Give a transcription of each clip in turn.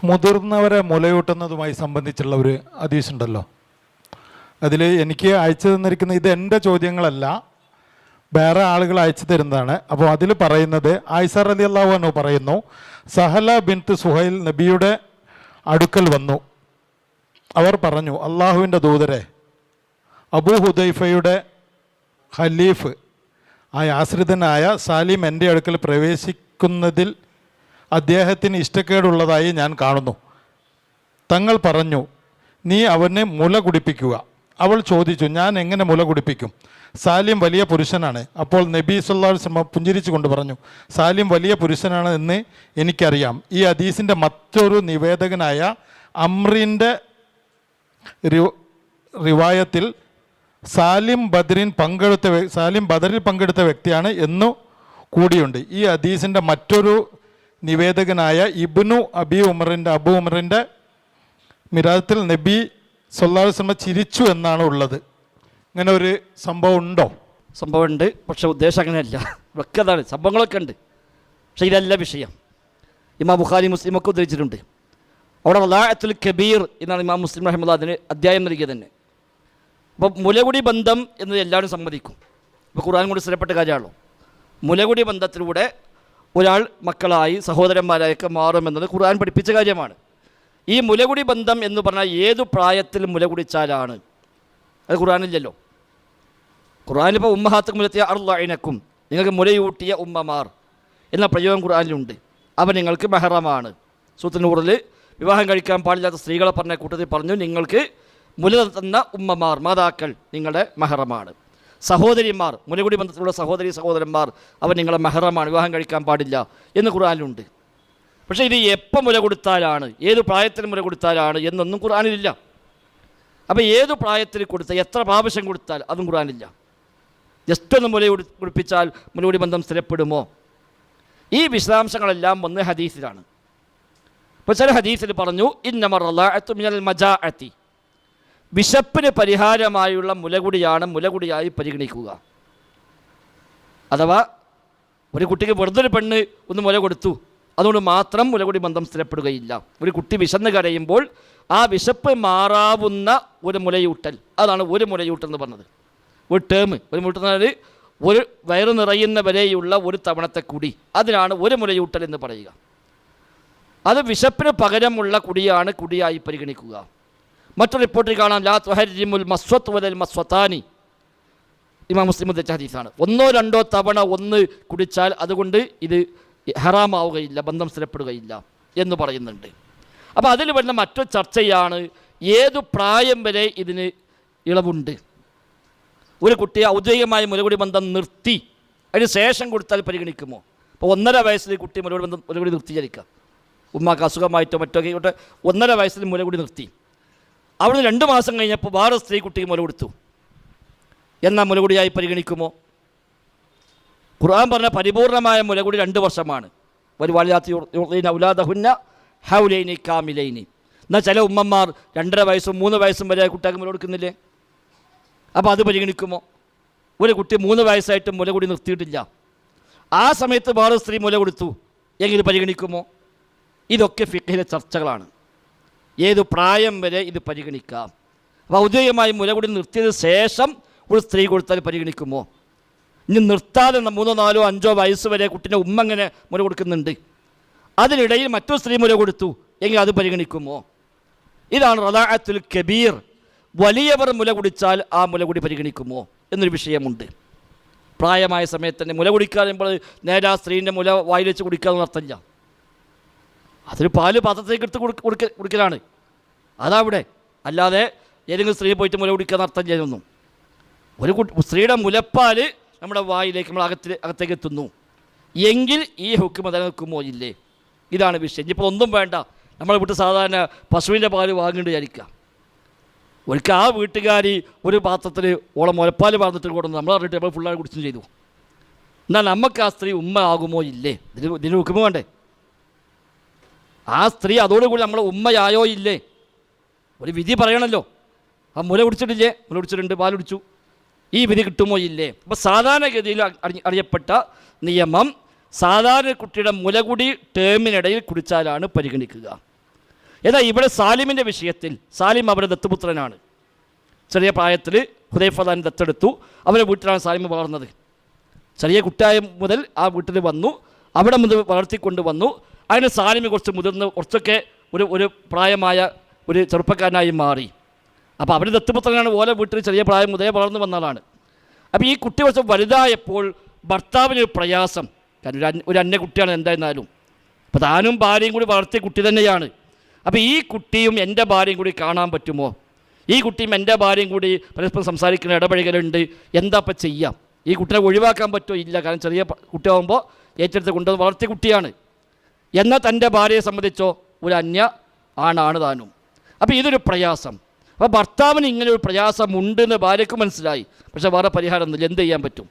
മുതിർന്നവരെ മുലയൂട്ടുന്നതുമായി സംബന്ധിച്ചുള്ള ഒരു ഹദീസ് ഉണ്ടല്ലോ. അതിൽ എനിക്ക് അയച്ചു തന്നിരിക്കുന്ന ഇത് എൻ്റെ ചോദ്യങ്ങളല്ല, വേറെ ആളുകൾ അയച്ചു തരുന്നതാണ്. അപ്പോൾ അതിൽ പറയുന്നത് ആയിഷ റളിയല്ലാഹു അൻഹ പറയുന്നു, സഹല ബിൻത്ത് സുഹൈൽ നബിയുടെ അടുക്കൽ വന്നു. അവർ പറഞ്ഞു, അള്ളാഹുവിൻ്റെ ദൂതരെ, അബൂ ഹുദൈഫയുടെ ഖലീഫ് ആയ ആശ്രിതനായ സാലിം എൻ്റെ അടുക്കൽ പ്രവേശിക്കുന്നതിൽ അദ്ദേഹത്തിന് ഇഷ്ടക്കേടുള്ളതായി ഞാൻ കാണുന്നു. തങ്ങൾ പറഞ്ഞു, നീ അവനെ മുല കുടിപ്പിക്കുക. അവൾ ചോദിച്ചു, ഞാൻ എങ്ങനെ മുല കുടിപ്പിക്കും? സാലിം വലിയ പുരുഷനാണ്. അപ്പോൾ നബി സല്ലല്ലാഹു അലൈഹി വസല്ലം പുഞ്ചിരിച്ചു കൊണ്ട് പറഞ്ഞു, സാലിം വലിയ പുരുഷനാണ് എന്ന് എനിക്കറിയാം. ഈ ഹദീസിൻ്റെ മറ്റൊരു നിവേദകനായ അമ്രിൻ്റെ റിവായത്തിൽ സാലിം ബദറിൽ പങ്കെടുത്ത വ്യക്തിയാണ് എന്നു കൂടിയുണ്ട്. ഈ ഹദീസിൻ്റെ മറ്റൊരു നിവേദകനായ ഇബ്നു അബൂ ഉമറിൻ്റെ മിറാത്തിൽ നബി സല്ലല്ലാഹു അലൈഹി വസല്ലം ചിരിച്ചു എന്നാണ് ഉള്ളത്. ഇങ്ങനെ ഒരു സംഭവം ഉണ്ടോ? സംഭവമുണ്ട്, പക്ഷേ ഉദ്ദേശം അങ്ങനെയല്ല. വെക്കതാണ്, സംഭവങ്ങളൊക്കെ ഉണ്ട്, പക്ഷേ ഇതല്ല വിഷയം. ഇമാം ബുഖാരി മുസ്ലിമൊക്കെ ഉദ്ധരിച്ചിട്ടുണ്ട്. അവിടെ റളാഅത്തുൽ കബീർ എന്നാണ് ഇമാം മുസ്ലിം റഹിമഹുല്ലാഹ് അതിന് അധ്യായം നൽകിയത് തന്നെ. അപ്പോൾ മുലകുടി ബന്ധം എന്നത് എല്ലാവരും സമ്മതിക്കും. ഇപ്പോൾ ഖുർആൻ കൊണ്ട് സ്ഥിരപ്പെട്ട കാര്യമാണല്ലോ. മുലകുടി ബന്ധത്തിലൂടെ ഒരാൾ മക്കളായി സഹോദരന്മാരായൊക്കെ മാറുമെന്നത് ഖുർആൻ പഠിപ്പിച്ച കാര്യമാണ്. ഈ മുലകുടി ബന്ധം എന്ന് പറഞ്ഞാൽ ഏതു പ്രായത്തിൽ മുല കുടിച്ചാലാണ്? അത് ഖുർആനില്ലല്ലോ. ഖുർആനിലിപ്പോൾ ഉമ്മഹാത്തുക്കും മുലത്തിയ അർളഇനക്കും, നിങ്ങൾക്ക് മുലയൂട്ടിയ ഉമ്മമാർ എന്ന പ്രയോഗം ഖുർആനിലുണ്ട്. അവൻ നിങ്ങൾക്ക് മെഹറമാണ്. സൂറത്തുൽ നൂറിൽ വിവാഹം കഴിക്കാൻ പാടില്ലാത്ത സ്ത്രീകളെ പറഞ്ഞ കൂട്ടത്തിൽ പറഞ്ഞു, നിങ്ങൾക്ക് മുല തന്ന ഉമ്മമാർ, മാതാക്കൾ നിങ്ങളുടെ മെഹറമാണ്. സഹോദരിമാർ, മുലകുടി ബന്ധത്തിലുള്ള സഹോദരന്മാർ, അവൻ നിങ്ങളുടെ മെഹറമാണ്, വിവാഹം കഴിക്കാൻ പാടില്ല എന്ന് ഖുർആനിലുണ്ട്. പക്ഷേ ഇത് എപ്പോൾ മുല കൊടുത്താലാണ്, ഏത് പ്രായത്തിൽ മുല കൊടുത്താലാണ് എന്നൊന്നും ഖുർആനിലില്ല. അപ്പോൾ ഏത് പ്രായത്തിൽ കൊടുത്താൽ, എത്ര പ്രാവശ്യം കൊടുത്താൽ, അതും ഖുർആനില്ല. ജസ്റ്റ് ഒന്ന് മുല കുടിപ്പിച്ചാൽ മുലകുടി ബന്ധം സ്ഥിരപ്പെടുമോ? ഈ വിശദാംശങ്ങളെല്ലാം വന്ന് ഹദീസിലാണ്. ഇപ്പോൾ ചില ഹദീസിൽ പറഞ്ഞു, ഇന്നമർ റളാഅത്തു മിനൽ മജാഅത്തി, വിശപ്പിന് പരിഹാരമായുള്ള മുലകുടിയായി പരിഗണിക്കുക. അഥവാ ഒരു കുട്ടിക്ക് വെറുതെ ഒരു പെണ്ണ് ഒന്ന് മുല കൊടുത്തു, അതുകൊണ്ട് മാത്രം മുലകുടി ബന്ധം സ്ഥിരപ്പെടുകയില്ല. ഒരു കുട്ടി വിശന്ന് കരയുമ്പോൾ ആ വിശപ്പ് മാറാവുന്ന ഒരു മുലയൂട്ടൽ, അതാണ് ഒരു മുലയൂട്ടൽ എന്ന് പറഞ്ഞത്. ഒരു ടേം, ഒരു മുലയൂട്ടൽ ഒരു വയറ് നിറയുന്ന വരെയുള്ള ഒരു തവണത്തെ കുടി, അതിനാണ് ഒരു മുലയൂട്ടൽ എന്ന് പറയുക. അത് വിശപ്പിന് പകരമുള്ള കുടിയായി പരിഗണിക്കുക. മറ്റൊരു റിപ്പോർട്ടിൽ കാണാം, ലാ തുഹരിമുൽ മസ്വത്ത് വലൽ മസ്വത്താനി, ഇമാം മുസ്ലിം ഉദ്ധരിച്ച ഹദീസാണ്. ഒന്നോ രണ്ടോ തവണ ഒന്ന് കുടിച്ചാൽ അതുകൊണ്ട് ഇത് ഹറാമാവുകയില്ല, ബന്ധം സ്ഥിരപ്പെടുകയില്ല എന്ന് പറയുന്നുണ്ട്. അപ്പോൾ അതിൽ വരുന്ന മറ്റൊരു ചർച്ചയാണ്, ഏതു പ്രായം വരെ ഇതിന് ഇളവുണ്ട്. ഒരു കുട്ടി ഔദ്യോഗികമായ മുലകുടി ബന്ധം നിർത്തി അതിന് ശേഷം കൊടുത്താൽ പരിഗണിക്കുമോ? അപ്പോൾ 1.5 വയസ്സിൽ കുട്ടി മുലകുടി നിർത്തിയിരിക്കുക, ഉമ്മാക്ക് അസുഖമായിട്ടോ മറ്റോ ആയിക്കോട്ടെ, 1.5 വയസ്സിൽ മുലകുടി നിർത്തി. അവിടുന്ന് 2 മാസം കഴിഞ്ഞപ്പോൾ വേറെ സ്ത്രീ കുട്ടിക്ക് മുല കൊടുത്തു, എന്നാൽ മുലകുടിയായി പരിഗണിക്കുമോ? ഖുർആൻ പറഞ്ഞ പരിപൂർണമായ മുലകുടി 2 വർഷമാണ്. ഔലാദഹുന്ന ഹൗലൈനി കാമിലൈനി. എന്നാൽ ചില ഉമ്മമാർ 2.5 വയസ്സും 3 വയസ്സും വരെ കുട്ടിക്ക് മുല കൊടുക്കുന്നില്ലേ? അപ്പോൾ അത് പരിഗണിക്കുമോ? ഒരു കുട്ടി 3 വയസ്സായിട്ട് മുലകുടി നിർത്തിയിട്ടില്ല, ആ സമയത്ത് വേറെ സ്ത്രീ മുല കൊടുത്തു, എങ്കിൽ പരിഗണിക്കുമോ? ഇതൊക്കെ ഫിഖ്ഹിലെ ചർച്ചകളാണ്. ഏതു പ്രായം വരെ ഇത് പരിഗണിക്കാം? അപ്പോൾ ഔദ്യോഗികമായി മുലകുടി നിർത്തിയതിന് ശേഷം ഒരു സ്ത്രീ കൊടുത്താൽ പരിഗണിക്കുമോ? ഇനി നിർത്താതെ 3, 4, 5 വയസ്സ് വരെ കുട്ടീൻ്റെ ഉമ്മ അങ്ങനെ മുല കൊടുക്കുന്നുണ്ട്, അതിനിടയിൽ മറ്റൊരു സ്ത്രീ മുല കൊടുത്തു, എങ്കിൽ അത് പരിഗണിക്കുമോ? ഇതാണ് റളാഅത്തുൽ കബീർ. വലിയവർ മുല കുടിച്ചാൽ ആ മുലകുടി പരിഗണിക്കുമോ എന്നൊരു വിഷയമുണ്ട്. പ്രായമായ സമയത്ത് തന്നെ മുല കുടിക്കാറുമ്പോൾ നേരെ ആ സ്ത്രീൻ്റെ മുല വായിൽ വെച്ച് കുടിക്കാമെന്ന് അർത്ഥമില്ല. അതൊരു പാല് പാത്രത്തേക്ക് എടുത്ത് കുടിക്കലാണ്, അതവിടെ. അല്ലാതെ ഏതെങ്കിലും സ്ത്രീ പോയിട്ട് മുല കുടിക്കാമെന്ന് അർത്ഥം ചെയ്യുന്നു. ഒരു സ്ത്രീയുടെ മുലപ്പാൽ നമ്മുടെ വായിലേക്ക്, നമ്മൾ അകത്തേക്ക് എത്തുന്നു എങ്കിൽ ഈ ഹുക്കം നിലനിൽക്കുമോ ഇല്ലേ? ഇതാണ് വിഷയം. ഇനിയിപ്പോൾ ഒന്നും വേണ്ട, നമ്മളെ വീട്ടിൽ സാധാരണ പശുവിൻ്റെ പാല് വാങ്ങേണ്ടി വിചാരിക്കുക. ഒരിക്കൽ ആ വീട്ടുകാരി ഒരു പാത്രത്തിൽ ഓളം മുലപ്പാൽ പറഞ്ഞിട്ട് കൊടുന്നു, നമ്മൾ അറിഞ്ഞിട്ട് നമ്മൾ ഫുള്ളായി കുടിച്ചും ചെയ്തു. എന്നാൽ നമുക്ക് ആ സ്ത്രീ ഉമ്മ ആകുമോ ഇല്ലേ? ഇതിന് ഹുക്കം വേണ്ടേ? ആ സ്ത്രീ അതോടുകൂടി നമ്മളെ ഉമ്മയായോ ഇല്ലേ? ഒരു വിധി പറയണമല്ലോ. ആ മുല കുടിച്ചിട്ടില്ലേ? മുല കുടിച്ചിട്ടുണ്ട്, പാൽ കുടിച്ചു, ഈ വിധി കിട്ടുമോ ഇല്ലേ? അപ്പോൾ സാധാരണഗതിയിൽ അറിയപ്പെട്ട നിയമം, സാധാരണ കുട്ടിയുടെ മുലകുടി ടേമിനിടയിൽ കുടിച്ചാലാണ് പരിഗണിക്കുക. എന്നാൽ ഇവിടെ സാലിമിൻ്റെ വിഷയത്തിൽ സാലിം അവരുടെ ദത്തുപുത്രനാണ്. ചെറിയ പ്രായത്തിൽ ഹുദൈഫ താൻ ദത്തെടുത്തു. അവരുടെ വീട്ടിലാണ് സാലിം വളർന്നത്. ചെറിയ കുട്ടിയായ മുതൽ ആ വീട്ടിൽ വന്നു, അവിടെ മുതൽ വളർത്തിക്കൊണ്ട് വന്നു. അതിന് സാലിമ് കുറച്ച് മുതിർന്ന് കുറച്ചൊക്കെ ഒരു പ്രായമായ ഒരു ചെറുപ്പക്കാരനായി മാറി. അപ്പോൾ അവർ ദത്തുപുത്രനാണ്. ഓരോ വീട്ടിൽ ചെറിയ പ്രായം മുതലേ വളർന്നു വന്ന ആളാണ്. അപ്പോൾ ഈ കുട്ടി കുറച്ച് വലുതായപ്പോൾ ഭർത്താവിനൊരു പ്രയാസം. കാരണം ഒരു അന്യ കുട്ടിയാണ് എന്തായിരുന്നാലും. അപ്പോൾ താനും ഭാര്യയും കൂടി വളർത്തിയ കുട്ടി തന്നെയാണ്. അപ്പോൾ ഈ കുട്ടിയും എൻ്റെ ഭാര്യയും കൂടി കാണാൻ പറ്റുമോ? ഈ കുട്ടിയും എൻ്റെ ഭാര്യയും കൂടി പരസ്പരം സംസാരിക്കുന്ന ഇടപഴകലുണ്ട്. എന്താ ഇപ്പം ചെയ്യാം? ഈ കുട്ടിയെ ഒഴിവാക്കാൻ പറ്റുമോ? ഇല്ല. കാരണം ചെറിയ കുട്ടിയാകുമ്പോൾ ഏറ്റെടുത്ത് കൊണ്ടുവന്ന് വളർത്തിയ കുട്ടിയാണ്. എന്നാൽ തൻ്റെ ഭാര്യയെ സംബന്ധിച്ചോ ഒരു അന്യ ആണാണ് താനും. അപ്പോൾ ഇതൊരു പ്രയാസം. അപ്പോൾ ഭർത്താവിന് ഇങ്ങനെ ഒരു പ്രയാസം ഉണ്ടെന്ന് ഭാര്യയ്ക്ക് മനസ്സിലായി. പക്ഷേ വേറെ പരിഹാരമൊന്നുമില്ല. എന്ത് ചെയ്യാൻ പറ്റും?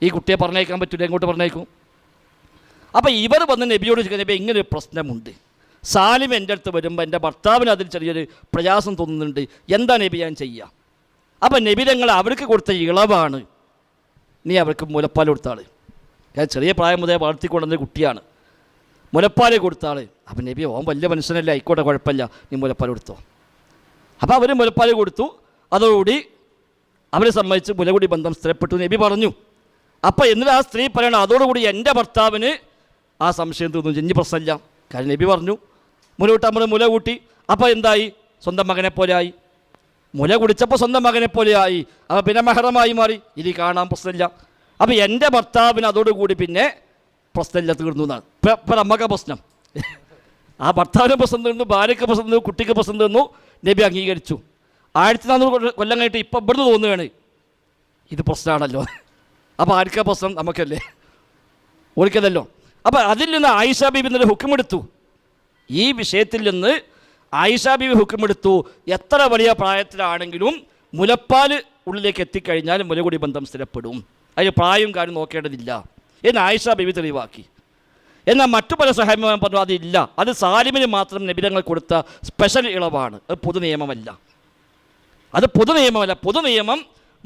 ഈ കുട്ടിയെ പറഞ്ഞേക്കാൻ പറ്റില്ല. എങ്ങോട്ട് പറഞ്ഞേക്കും? അപ്പോൾ ഇവർ വന്ന് നബിയോട് ചോദിക്കുക, നബി ഇങ്ങനൊരു പ്രശ്നമുണ്ട്. സാലിം എൻ്റെ അടുത്ത് വരുമ്പോൾ എൻ്റെ ഭർത്താവിന് അതിൽ ചെറിയൊരു പ്രയാസം തോന്നുന്നുണ്ട്. എന്താ നബി ഞാൻ ചെയ്യുക? അപ്പോൾ നബി തങ്ങൾ അവർക്ക് കൊടുത്ത ഇളവാണ്, നീ അവർക്ക് മുലപ്പാൽ കൊടുത്താൾ. കാരണം ചെറിയ പ്രായം മുതലേ വളർത്തിക്കൊണ്ടുവന്ന കുട്ടിയാണ്. മുലപ്പാൽ കൊടുത്താൾ. അപ്പം നബി ഓൻ വലിയ മനുഷ്യനല്ലേ, ആയിക്കോട്ടെ കുഴപ്പമില്ല, നീ മുലപ്പാൽ കൊടുത്തോ. അപ്പോൾ അവർ മുലപ്പാൽ കൊടുത്തു. അതോടുകൂടി അവരെ സംബന്ധിച്ച് മുലകുടി ബന്ധം സ്ഥിരപ്പെട്ടു നബി പറഞ്ഞു. അപ്പോൾ എന്നിട്ട് ആ സ്ത്രീ പറയണം, അതോടുകൂടി എൻ്റെ ഭർത്താവിന് ആ സംശയം തോന്നുന്നു, ഇനി പ്രശ്നമില്ല. കാരണം നബി പറഞ്ഞു മുല കൂട്ടാൻ നമ്മൾ മുല കൂട്ടി. അപ്പോൾ എന്തായി? സ്വന്തം മകനെ പോലെ ആയി. മുല കുടിച്ചപ്പോൾ സ്വന്തം മകനെ പോലെ ആയി. അപ്പോൾ പിന്നെ മെഹറമായി മാറി. ഇനി കാണാൻ പ്രശ്നമില്ല. അപ്പോൾ എൻ്റെ ഭർത്താവിന് അതോടുകൂടി പിന്നെ പ്രശ്നമില്ല, തീർന്നു എന്നാണ്. ഇപ്പം നമ്മൾക്ക് പ്രശ്നം. ആ ഭർത്താവിന് പ്രശ്നം തീർന്നു, ഭാര്യയ്ക്ക് പ്രശ്നം തീർന്നു, കുട്ടിക്ക് പ്രശ്നം തീർന്നു. നബി അംഗീകരിച്ചു. 1400 കൊല്ലം കഴിഞ്ഞിട്ട് ഇപ്പം ഇവിടുന്ന് തോന്നുകയാണ് ഇത് പ്രശ്നമാണല്ലോ. അപ്പോൾ ആർക്കാ പ്രശ്നം? നമുക്കല്ലേ, ഓർക്കതല്ലോ. അപ്പോൾ അതിൽ നിന്ന് ആയിഷ ബീബി എന്നൊരു ഹുക്കുമെടുത്തു. ഈ വിഷയത്തിൽ നിന്ന് ആയിഷ ബീബി ഹുക്കുമെടുത്തു, എത്ര വലിയ പ്രായത്തിലാണെങ്കിലും മുലപ്പാൽ ഉള്ളിലേക്ക് എത്തിക്കഴിഞ്ഞാൽ മുലകുടി ബന്ധം സ്ഥിരപ്പെടും. അതിന് പ്രായം കാര്യം നോക്കേണ്ടതില്ല എന്ന് ആയിഷ ബീബി തെളിവാക്കി. എന്നാൽ മറ്റു പല സഹാബിമാർ പറഞ്ഞു അതില്ല, അത് സാലിമിന് മാത്രം നബിതങ്ങൾ കൊടുത്ത സ്പെഷ്യൽ ഇളവാണ്, അത് പൊതു നിയമമല്ല. അത് പൊതു നിയമമല്ല. പൊതു നിയമം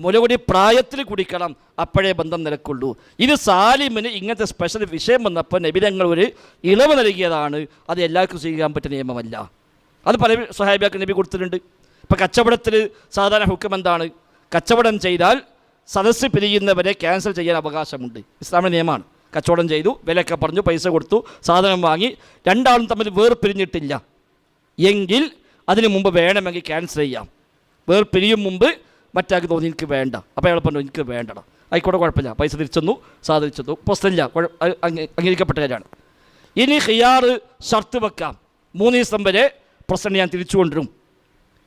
മുലകുടി പ്രായത്തിൽ കുടിക്കണം, അപ്പോഴേ ബന്ധം നിലക്കുള്ളൂ. ഇത് സാലിമിന് ഇങ്ങനത്തെ സ്പെഷ്യൽ വിഷയം വന്നപ്പോൾ നബിതങ്ങൾ ഒരു ഇളവ് നൽകിയതാണ്. അത് എല്ലാവർക്കും സ്വീകരിക്കാൻ പറ്റിയ നിയമമല്ല. അത് പല സ്വഹാബിയാക്ക് നബി കൊടുത്തിട്ടുണ്ട്. ഇപ്പോൾ കച്ചവടത്തിൽ സാധാരണ ഹുക്കം എന്താണ്? കച്ചവടം ചെയ്താൽ സദസ്സ് പിരിയുന്നവരെ ക്യാൻസൽ ചെയ്യാൻ അവകാശമുണ്ട്. ഇസ്ലാമിക നിയമമാണ്. കച്ചവടം ചെയ്തു, വിലയൊക്കെ പറഞ്ഞു, പൈസ കൊടുത്തു, സാധനം വാങ്ങി, രണ്ടാളും തമ്മിൽ വേർപിരിഞ്ഞിട്ടില്ല എങ്കിൽ അതിന് മുമ്പ് വേണമെങ്കിൽ ക്യാൻസൽ ചെയ്യാം. വേർപിരിയും മുമ്പ് മറ്റാൾക്ക് തോന്നി എനിക്ക് വേണ്ട, അപ്പോൾ അയാൾ പറഞ്ഞു എനിക്ക് വേണ്ടടാ, ആയിക്കോട്ടെ കുഴപ്പമില്ല, പൈസ തിരിച്ചെന്നു, സാധിച്ചെന്നു, പ്രശ്നമില്ല, അംഗീകരിക്കപ്പെട്ട കാര്യമാണ്. ഇനി ഖിയാർ ഷർത്ത് വെക്കാം, 3 ദിവസം വരെ പ്രശ്നം ഞാൻ തിരിച്ചു കൊണ്ടുവരും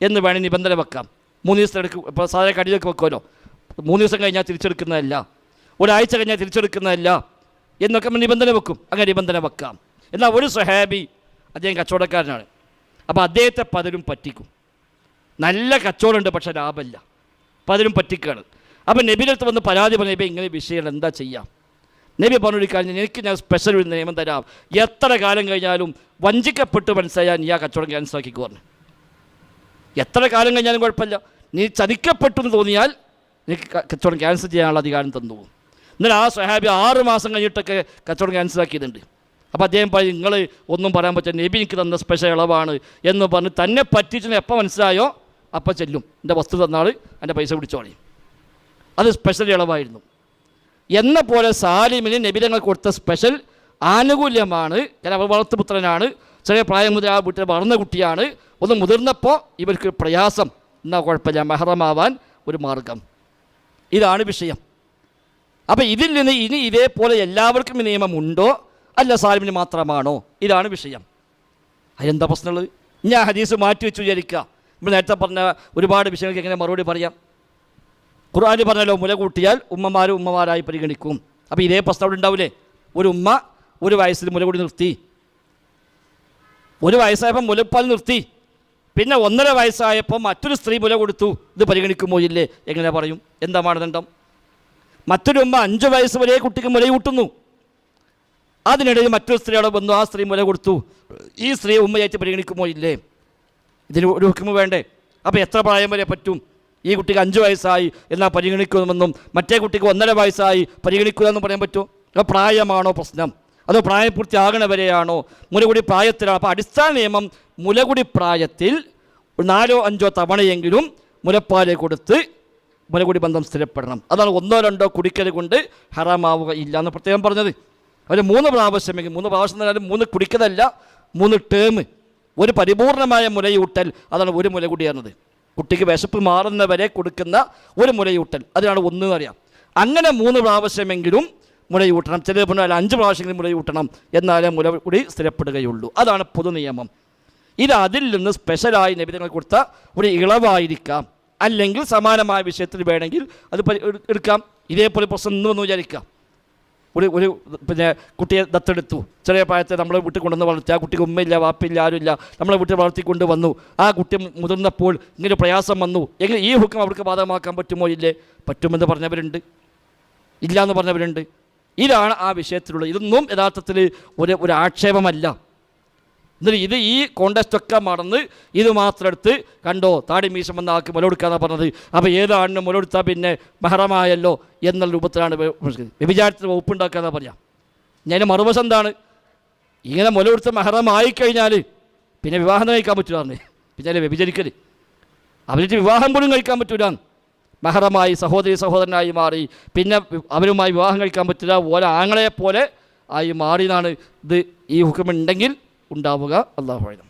എന്ന് വേണേൽ നിബന്ധന വെക്കാം. 3 ദിവസം എടുക്കും. ഇപ്പോൾ സാധാരണ കടിയൊക്കെ വെക്കുമല്ലോ, 3 ദിവസം കഴിഞ്ഞാൽ തിരിച്ചെടുക്കുന്നതല്ല, ഒരാഴ്ച കഴിഞ്ഞാൽ തിരിച്ചെടുക്കുന്നതല്ല എന്നൊക്കെ നിബന്ധന വെക്കും. അങ്ങനെ നിബന്ധന വെക്കാം. എന്നാൽ ഒരു സ്വഹാബി, അദ്ദേഹം കച്ചവടക്കാരനാണ്, അപ്പോൾ അദ്ദേഹത്തെ പലരും പറ്റിക്കും. നല്ല കച്ചവടമുണ്ട്, പക്ഷേ ലാഭമില്ല, പലരും പറ്റിക്കാണ്. അപ്പോൾ നബിയുടെ അടുത്ത് വന്ന് പരാതി പറഞ്ഞു, നബി ഇങ്ങനെ വിഷയങ്ങൾ എന്താ ചെയ്യാം? നബി പറഞ്ഞൊരു കാര്യം, എനിക്ക് ഞാൻ സ്പെഷ്യൽ ഒരു നിയമം തരാം, എത്ര കാലം കഴിഞ്ഞാലും വഞ്ചിക്കപ്പെട്ട് മനസ്സിലായാൽ നീ ആ കച്ചവടം ക്യാൻസലാക്കിക്കോ പറഞ്ഞു. എത്ര കാലം കഴിഞ്ഞാലും കുഴപ്പമില്ല, നീ ചതിക്കപ്പെട്ടു എന്ന് തോന്നിയാൽ എനിക്ക് കച്ചവടം ക്യാൻസൽ ചെയ്യാനുള്ള അധികാരം തന്നു. എന്നാൽ ആ സ്വഹാബി 6 മാസം കഴിഞ്ഞിട്ടൊക്കെ കച്ചവടം ക്യാൻസലാക്കിയതുണ്ട്. അപ്പോൾ അദ്ദേഹം പറയും, നിങ്ങൾ ഒന്നും പറയാൻ പറ്റില്ല, നബി എനിക്ക് തന്ന സ്പെഷ്യൽ ഇളവാണ് എന്ന് പറഞ്ഞ് തന്നെ പറ്റിച്ചെന്ന് എപ്പോൾ മനസ്സിലായോ അപ്പം ചെല്ലും, എൻ്റെ വസ്തു തന്നാൾ എൻ്റെ പൈസ പിടിച്ചോളി. അത് സ്പെഷ്യൽ ഇളവായിരുന്നു. എന്ന പോലെ സാലിമിന് നബിതങ്ങൾ കൊടുത്ത സ്പെഷ്യൽ ആനുകൂല്യമാണ്. കാരണം അവർ വളർത്തുപുത്രനാണ്, ചെറിയ പ്രായം മുതൽ ആ വീട്ടിൽ വളർന്ന കുട്ടിയാണ്. ഒന്ന് മുതിർന്നപ്പോൾ ഇവർക്ക് പ്രയാസം, എന്നാൽ കുഴപ്പമില്ല, മെഹറമാവാൻ ഒരു മാർഗം. ഇതാണ് വിഷയം. അപ്പോൾ ഇതിൽ നിന്ന് ഇനി ഇതേപോലെ എല്ലാവർക്കും നിയമമുണ്ടോ അല്ല സാലിമിന് മാത്രമാണോ? ഇതാണ് വിഷയം. അതിനെന്താ പ്രശ്നമുള്ളത്? ഞാൻ ഹദീസ് മാറ്റി വെച്ച് വിചാരിക്കുക. നമ്മൾ നേരത്തെ പറഞ്ഞ ഒരുപാട് വിഷയങ്ങൾക്ക് എങ്ങനെ മറുപടി പറയാം? ഖുർആനിൽ പറഞ്ഞല്ലോ, മുല കൂട്ടിയാൽ ഉമ്മമാരായി പരിഗണിക്കും. അപ്പോൾ ഇതേ പ്രശ്നം അവിടെ ഉണ്ടാവില്ലേ? ഒരു ഉമ്മ 1 വയസ്സിൽ മുല കൂടി നിർത്തി, 1 വയസ്സായപ്പോൾ മുലപ്പാൽ നിർത്തി, പിന്നെ 1.5 വയസ്സായപ്പോൾ മറ്റൊരു സ്ത്രീ മുല കൊടുത്തു, ഇത് പരിഗണിക്കുമോ ഇല്ലേ? എങ്ങനെ പറയും? എന്താ മാനദണ്ഡം? മറ്റൊരു ഉമ്മ 5 വയസ്സ് വരെ കുട്ടിക്ക് മുല കൂട്ടുന്നു, അതിനിടയിൽ മറ്റൊരു സ്ത്രീ അവിടെ വന്നു, ആ സ്ത്രീ മുല കൊടുത്തു, ഈ സ്ത്രീയെ ഉമ്മയായിട്ട് പരിഗണിക്കുമോ ഇല്ലേ? ഇതിന് ഒരു ഹുക്മ് വേണ്ടേ? അപ്പോൾ എത്ര പ്രായം വരെ പറ്റും? ഈ കുട്ടിക്ക് 5 വയസ്സായി എന്നാൽ പരിഗണിക്കുമെന്നും മറ്റേ കുട്ടിക്ക് 1.5 വയസ്സായി പരിഗണിക്കുകയെന്നും പറയാൻ പറ്റുമോ? അപ്പോൾ പ്രായമാണോ പ്രശ്നം? അതോ പ്രായപൂർത്തിയാകണവരെയാണോ? മുലകൂടി പ്രായത്തിലാണ്. അപ്പോൾ അടിസ്ഥാന നിയമം മുലകുടി പ്രായത്തിൽ 4-5 തവണയെങ്കിലും മുലപ്പാല് കൊടുത്ത് മുലകുടി ബന്ധം സ്ഥിരപ്പെടണം. അതാണ് 1-2 കുടിക്കൽ കൊണ്ട് ഹറാമാവുക ഇല്ല എന്ന് പ്രത്യേകം പറഞ്ഞത്. അവർ 3 പ്രാവശ്യമെങ്കിൽ, 3 പ്രാവശ്യം എന്ന് പറഞ്ഞാൽ 3 കുടിക്കലല്ല, 3 ടേം, ഒരു പരിപൂർണമായ മുലയൂട്ടൽ, അതാണ് ഒരു മുലകുടി എന്നത്. കുട്ടിക്ക് വിശപ്പ് മാറുന്നവരെ കൊടുക്കുന്ന ഒരു മുലയൂട്ടൽ, അതിനാണ് 1 അറിയാം. അങ്ങനെ 3 പ്രാവശ്യമെങ്കിലും മുലയൂട്ടണം. ചില പറഞ്ഞാൽ 5 പ്രാവശ്യമെങ്കിലും മുലയൂട്ടണം, എന്നാലേ മുലകുടി സ്ഥിരപ്പെടുകയുള്ളൂ. അതാണ് പൊതു നിയമം. ഇത് അതിൽ നിന്ന് സ്പെഷ്യലായി നബി തങ്ങൾ കൊടുത്ത ഒരു ഇളവായിരിക്കാം. അല്ലെങ്കിൽ സമാനമായ വിഷയത്തിൽ വേണമെങ്കിൽ അത് എടുക്കാം. ഇതേപോലെ പ്രശ്നം എന്ന് വിചാരിക്കാം. ഒരു പിന്നെ കുട്ടിയെ ദത്തെടുത്തു, ചെറിയ പ്രായത്തെ നമ്മളെ വീട്ടിൽ കൊണ്ടുവന്ന് വളർത്തി, ആ കുട്ടിക്ക് ഉമ്മയില്ല, വാപ്പില്ല, ആരുമില്ല, നമ്മളെ വീട്ടിൽ വളർത്തിക്കൊണ്ട് വന്നു. ആ കുട്ടി മുതിർന്നപ്പോൾ ഇങ്ങനെ പ്രയാസം വന്നു എങ്കിൽ ഈ ഹുക്കം അവർക്ക് ബാധകമാക്കാൻ പറ്റുമോ? ഇല്ലേ? പറ്റുമെന്ന് പറഞ്ഞവരുണ്ട്, ഇല്ല എന്ന് പറഞ്ഞവരുണ്ട്. ഇതാണ് ആ വിഷയത്തിലുള്ളത്. ഇതൊന്നും യഥാർത്ഥത്തിൽ ഒരു ആക്ഷേപമല്ല. എന്നിട്ട് ഇത് ഈ കോണ്ടസ്റ്റൊക്കെ മറന്ന് ഇത് മാത്രം എടുത്ത് കണ്ടോ താടി മീശം വന്ന ആൾക്ക് മുലകൊടുക്കാന്നാണ് പറഞ്ഞത്. അപ്പോൾ ഏതാണിന് മുലകൊടുത്താൽ പിന്നെ മഹറമായല്ലോ എന്നുള്ള രൂപത്തിലാണ് വ്യഭിചാരത്തിന് വകുപ്പുണ്ടാക്കാന്നാ പറയാം. ഞാൻ മറുവശം എന്താണ്? ഇങ്ങനെ മുലകൊടുത്ത മഹറമായി കഴിഞ്ഞാൽ പിന്നെ വിവാഹം കഴിക്കാൻ പറ്റില്ലാന്ന്, പിന്നെ വ്യഭിചരിക്കൽ, അവർക്ക് വിവാഹം പോലും കഴിക്കാൻ പറ്റൂല. മഹറമായി സഹോദരനായി മാറി, പിന്നെ അവരുമായി വിവാഹം കഴിക്കാൻ പറ്റില്ല, ഓരോ ആങ്ങളെ പോലെ ആയി മാറിയതാണ് ഇത്. ഈ ഹുക്കം ഉണ്ടെങ്കിൽ ഉണ്ടാവുക. അല്ലാഹു അഅലം.